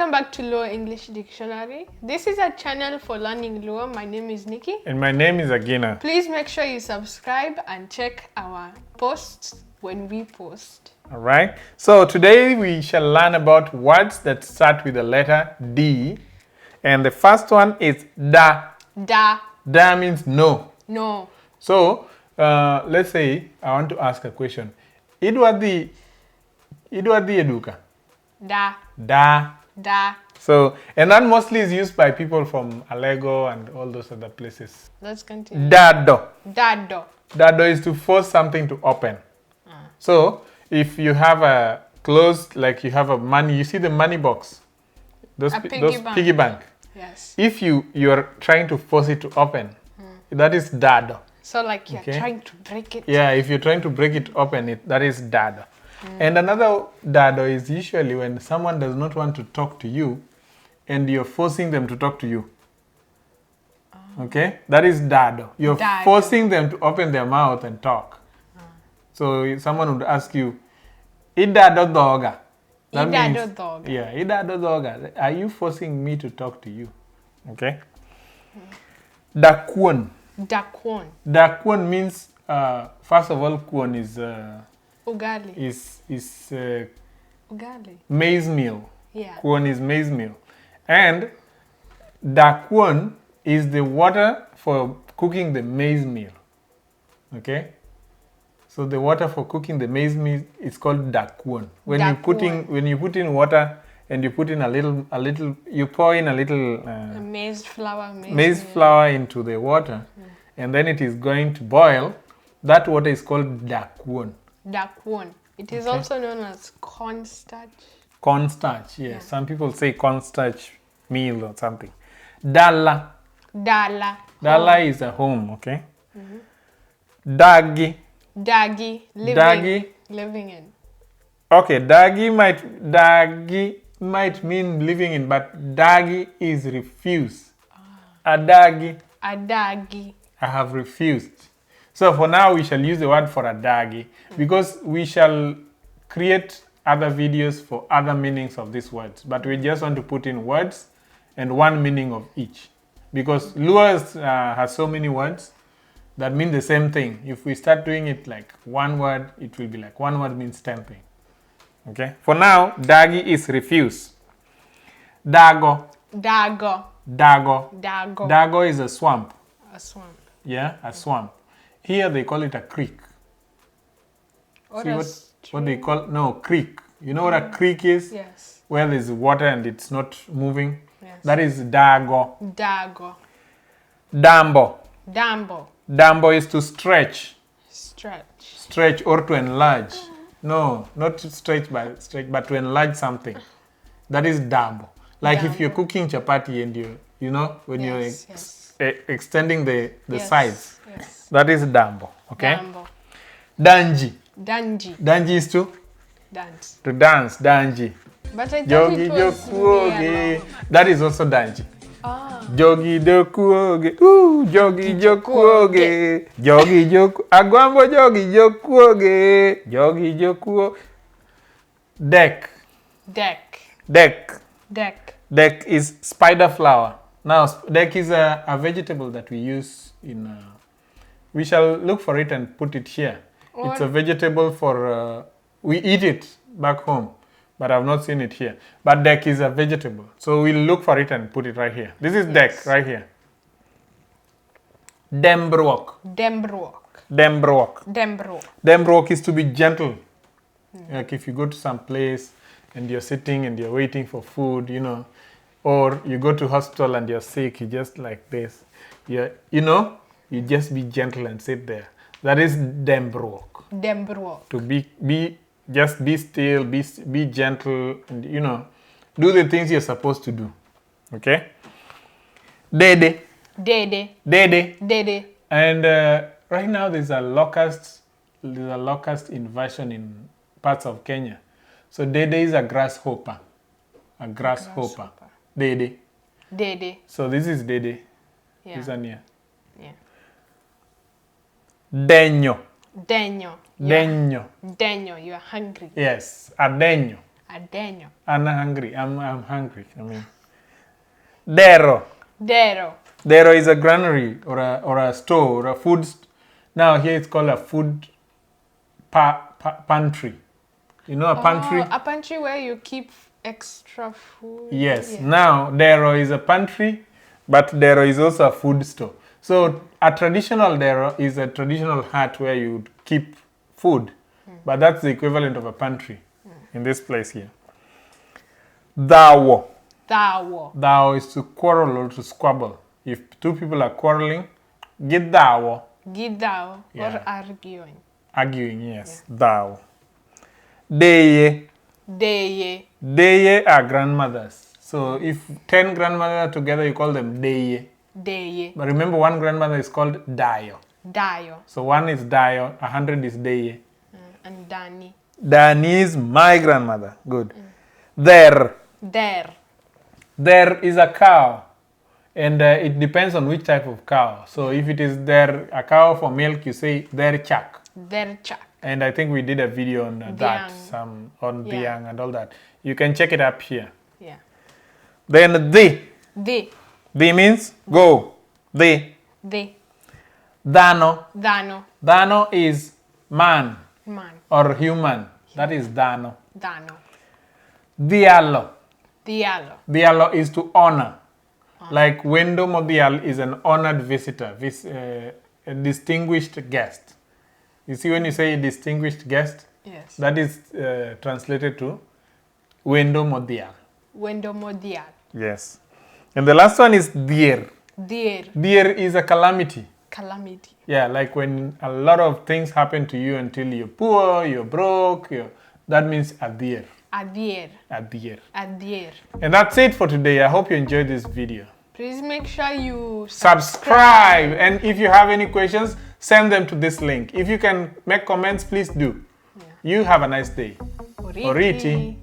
welcome back to Luo English Dictionary. This is a channel for learning Luo. My name is Nikki. And my name is Agina. Please make sure you subscribe and check our posts when we post. All right. So today we shall learn about words that start with the letter D. And the first one is da. Da. Da means no. No. So let's say I want to ask a question. Idwadi eduka. Da. Da. Da. So, and that mostly is used by people from Alego and all those other places. Let's continue. Dado. Dado. Dado is to force something to open. So, if you have a closed, like you have a money, you see the money box, those piggy bank. Yes. If you're trying to force it to open, that is dado. So like you're trying to break it. Yeah, if you're trying to break it open, that is dado. And another dado is usually when someone does not want to talk to you and you're forcing them to talk to you. Okay? That is dado. You're forcing them to open their mouth and talk. So if someone would ask you, idado doga. Idado doga. Yeah, idado doga. Are you forcing me to talk to you? Okay? Dakwon. Dakwon. Dakwon means, first of all, kwon is... Ugali. Is Ugali. Maize meal. Yeah. Kwon is maize meal. And dakwon is the water for cooking the maize meal. Okay? So the water for cooking the maize meal is called dakwon. When you put in water and you put in a little you pour in a little maize flour into the water, and then it is going to boil. That water is called dakwon. Dakwon. It is also known as cornstarch. Cornstarch, yes. Yeah. Some people say cornstarch meal or something. Dala. Dala. Dala is a home, okay? Dagi. Dagi. Living in. Okay, dagi might mean living in, but dagi is refuse. Adagi. Adagi. I have refused. So for now, we shall use the word for adagi because we shall create other videos for other meanings of these words. But we just want to put in words and one meaning of each. Because Luo has so many words that mean the same thing. If we start doing it like one word, it will be like one word means 10 things. Okay? For now, dagi is refuse. Dago. Dago. Dago. Dago. Dago is a swamp. A swamp. Yeah, a swamp. Here they call it a creek. See what they call, no, creek. You know what a creek is? Yes. Where there's water and it's not moving? Yes. That is dago. Dago. Dambo. Dambo. Dambo is to stretch. Stretch. Stretch or to enlarge. No, not to stretch, but to enlarge something. That is dambo. Like dambo. if you're cooking chapati and you know, when you're extending the sides. Yes. That is dambo. Okay? Dambo. Danji. Danji. Danji is to? Dance. To dance. Danji. But I thought it was that is also danji. Jogi jokuoge. Jogi jokuoge. Jogi joku. Agwambo jogi jokuoge. Jogi jokuo. Deck. Deck. Deck. Deck. Deck is spider flower. Now, deck is a vegetable that we use in... we shall look for it and put it here. It's a vegetable for... we eat it back home, but I've not seen it here. But deck is a vegetable. So we'll look for it and put it right here. This is deck right here. Dembrook. Dembrook. Dembrook. Dembrook. Dembrook is to be gentle. Like if you go to some place and you're sitting and you're waiting for food, you know, or you go to hospital and you're sick, you just like this. You just be gentle and sit there. That is dembrook. Dembrook. To just be still, be gentle, and do the things you're supposed to do. Okay? Dede. Dede. Dede. Dede. And right now there's a locust invasion in parts of Kenya. So dede is a grasshopper. A grasshopper. Dede. Dede. So this is dede. Yeah. This one here. Yeah. Deño. Deño. Deño. Deño. You are hungry. Yes. Adeño. Adenyo. I'm hungry. I'm hungry. I mean, dero. Dero. Dero is a granary or a store or a food. Now here it's called a food pantry. You know a pantry? Oh, a pantry where you keep extra food. Yes. Yeah. Now dero is a pantry, but dero is also a food store. So a traditional dero is a traditional hut where you would keep food, but that's the equivalent of a pantry in this place here. Dawo. Dawo. Dawo is to quarrel or to squabble. If two people are quarreling, get dawo. Gidao. Yeah. Or arguing. Arguing, yes. Dawo. Deye. Deye. Deye are grandmothers. So if 10 grandmothers are together, you call them deye. Deye. But remember, one grandmother is called dayo. Dayo. So 1 is dayo, 100 is deye. And Dani. Dani is my grandmother. Good. Der. Der. There is a cow, and it depends on which type of cow. So if it is a cow for milk, you say der chak. Derchak. And I think we did a video on that, Diang. on Yeah. Diang and all that. You can check it up here. Yeah. Then di. Di. Di means go. Di. Di. Dano. Dano. Dano is man Man. or human. That is dano. Dano. Diallo. Diallo. Diallo is to honor. Like Wendo Modial is an honored visitor, a distinguished guest. You see, when you say distinguished guest, Yes. that is translated to Wendo Modial. Wendo Modial. Yes. And the last one is Dir. Dir. Dir is a calamity. Calamity. Yeah, like when a lot of things happen to you until you're poor, you're broke, that means Adir. Adir. Adir. Adir. And that's it for today. I hope you enjoyed this video. Please make sure you Subscribe, and if you have any questions, send them to this link. If you can make comments, please do. You have a nice day. Oriti.